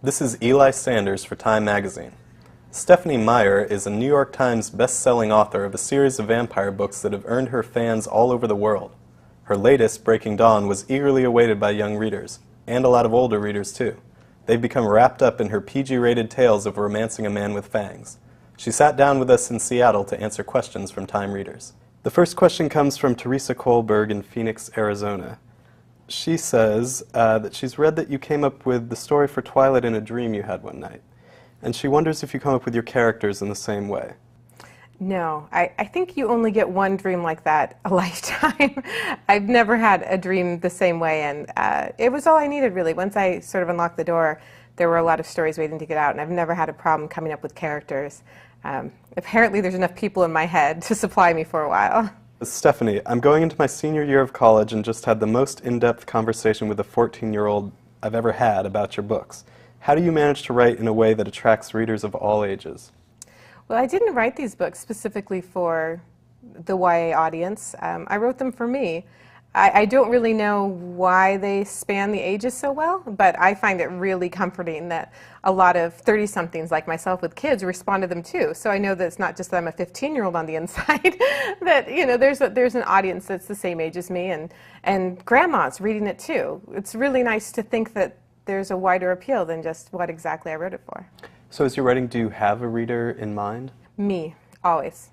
This is Eli Sanders for Time magazine. Stephenie Meyer is a New York Times best-selling author of a series of vampire books that have earned her fans all over the world. Her latest, Breaking Dawn, was eagerly awaited by young readers, and a lot of older readers too. They've become wrapped up in her PG-rated tales of romancing a man with fangs. She sat down with us in Seattle to answer questions from Time readers. The first question comes from Teresa Kohlberg in Phoenix, Arizona. She says that she's read that you came up with the story for Twilight in a dream you had one night. And she wonders if you come up with your characters in the same way. No, I think you only get one dream like that a lifetime. I've never had a dream the same way, and it was all I needed, really. Once I sort of unlocked the door, there were a lot of stories waiting to get out, and I've never had a problem coming up with characters. Apparently there's enough people in my head to supply me for a while. Stephenie, I'm going into my senior year of college and just had the most in-depth conversation with a 14-year-old I've ever had about your books. How do you manage to write in a way that attracts readers of all ages? Well, I didn't write these books specifically for the YA audience. I wrote them for me. I don't really know why they span the ages so well, but I find it really comforting that a lot of 30-somethings like myself with kids respond to them too. So I know that it's not just that I'm a 15-year-old on the inside, that there's an audience that's the same age as me, and grandmas reading it too. It's really nice to think that there's a wider appeal than just what exactly I wrote it for. So as you're writing, do you have a reader in mind? Me, always.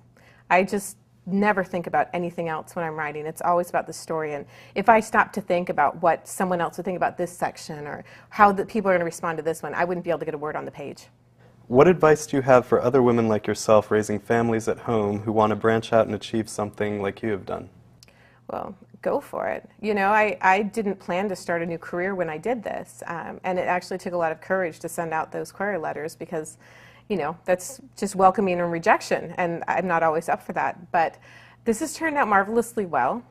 I just never think about anything else when I'm writing. It's always about the story, and if I stop to think about what someone else would think about this section or how the people are going to respond to this one, I wouldn't be able to get a word on the page. What advice do you have for other women like yourself raising families at home who want to branch out and achieve something like you have done? Well, go for it. You know, I didn't plan to start a new career when I did this, and it actually took a lot of courage to send out those query letters because, you know, that's just welcoming and rejection, and I'm not always up for that. But this has turned out marvelously well.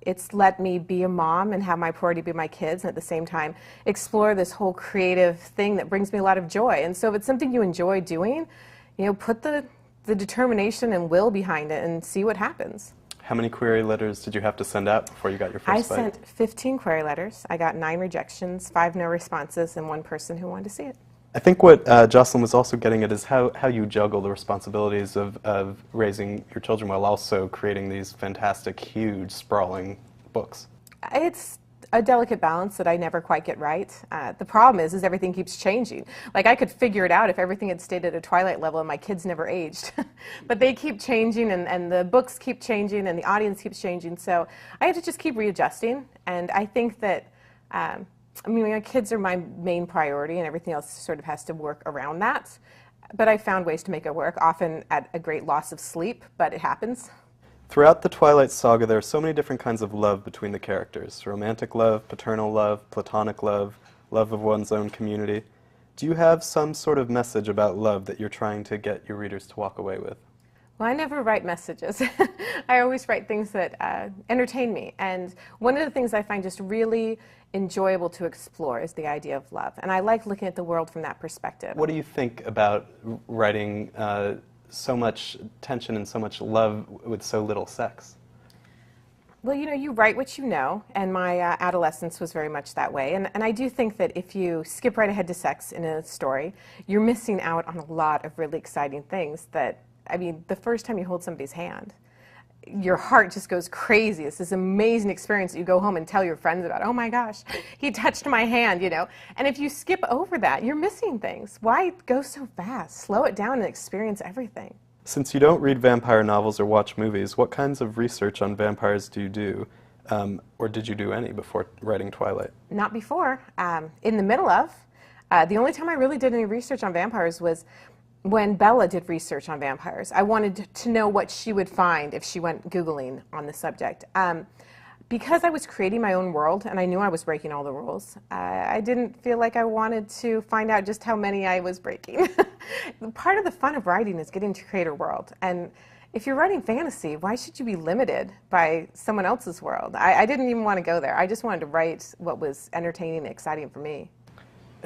It's let me be a mom and have my priority be my kids, and at the same time explore this whole creative thing that brings me a lot of joy. And so if it's something you enjoy doing, you know, put the determination and will behind it and see what happens. How many query letters did you have to send out before you got your first bite? I sent 15 query letters. I got 9 rejections, 5 no responses, and 1 person who wanted to see it. I think what Jocelyn was also getting at is how you juggle the responsibilities of raising your children while also creating these fantastic, huge, sprawling books. It's a delicate balance that I never quite get right. The problem is everything keeps changing. Like, I could figure it out if everything had stayed at a Twilight level and my kids never aged. But they keep changing, and the books keep changing, and the audience keeps changing. So I have to just keep readjusting. And I think that, I mean, my kids are my main priority, and everything else sort of has to work around that. But I found ways to make it work, often at a great loss of sleep, but it happens. Throughout the Twilight saga, there are so many different kinds of love between the characters. Romantic love, paternal love, platonic love, love of one's own community. Do you have some sort of message about love that you're trying to get your readers to walk away with? Well, I never write messages. I always write things that entertain me. And one of the things I find just really enjoyable to explore is the idea of love. And I like looking at the world from that perspective. What do you think about writing so much tension and so much love with so little sex? Well, you know, you write what you know, and my adolescence was very much that way. And I do think that if you skip right ahead to sex in a story, you're missing out on a lot of really exciting things that, I mean, the first time you hold somebody's hand, your heart just goes crazy. It's this amazing experience that you go home and tell your friends about. Oh my gosh, he touched my hand, you know. And if you skip over that, you're missing things. Why go so fast? Slow it down and experience everything. Since you don't read vampire novels or watch movies, what kinds of research on vampires do you do? Or did you do any before writing Twilight? Not before. In the middle of. The only time I really did any research on vampires was when Bella did research on vampires. I wanted to know what she would find if she went Googling on the subject. Because I was creating my own world and I knew I was breaking all the rules, I didn't feel like I wanted to find out just how many I was breaking. Part of the fun of writing is getting to create a world. And if you're writing fantasy, why should you be limited by someone else's world? I didn't even want to go there. I just wanted to write what was entertaining and exciting for me.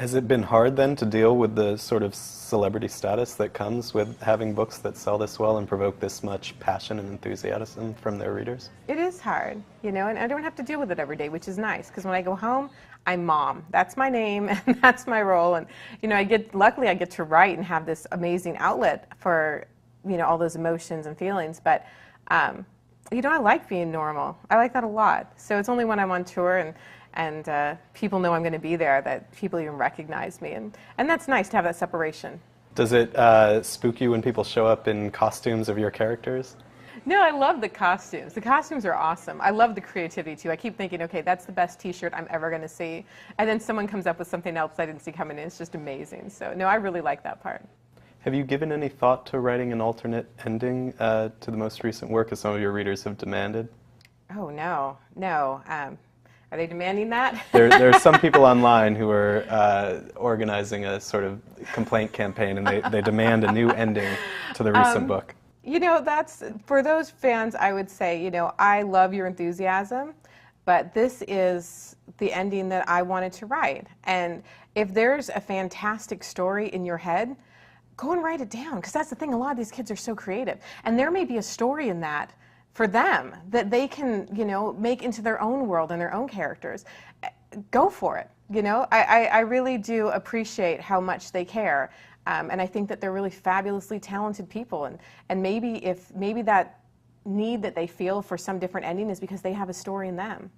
Has it been hard then to deal with the sort of celebrity status that comes with having books that sell this well and provoke this much passion and enthusiasm from their readers? It is hard, you know, and I don't have to deal with it every day, which is nice, because when I go home, I'm mom. That's my name, and that's my role, and, you know, luckily I get to write and have this amazing outlet for, you know, all those emotions and feelings, but, you know, I like being normal. I like that a lot. So it's only when I'm on tour and people know I'm going to be there that people even recognize me, and that's nice to have that separation. Does it spook you when people show up in costumes of your characters? No, I love the costumes. The costumes are awesome. I love the creativity, too. I keep thinking, okay, that's the best T-shirt I'm ever going to see. And then someone comes up with something else I didn't see coming in. It's just amazing. So, no, I really like that part. Have you given any thought to writing an alternate ending to the most recent work, as some of your readers have demanded? Oh, no. No. Are they demanding that? There are some people online who are organizing a sort of complaint campaign, and they demand a new ending to the recent book. You know, that's, for those fans, I would say, you know, I love your enthusiasm, but this is the ending that I wanted to write. And if there's a fantastic story in your head, go and write it down, because that's the thing, a lot of these kids are so creative. And there may be a story in that for them that they can, you know, make into their own world and their own characters. Go for it, you know? I really do appreciate how much they care. And I think that they're really fabulously talented people, and maybe that need that they feel for some different ending is because they have a story in them.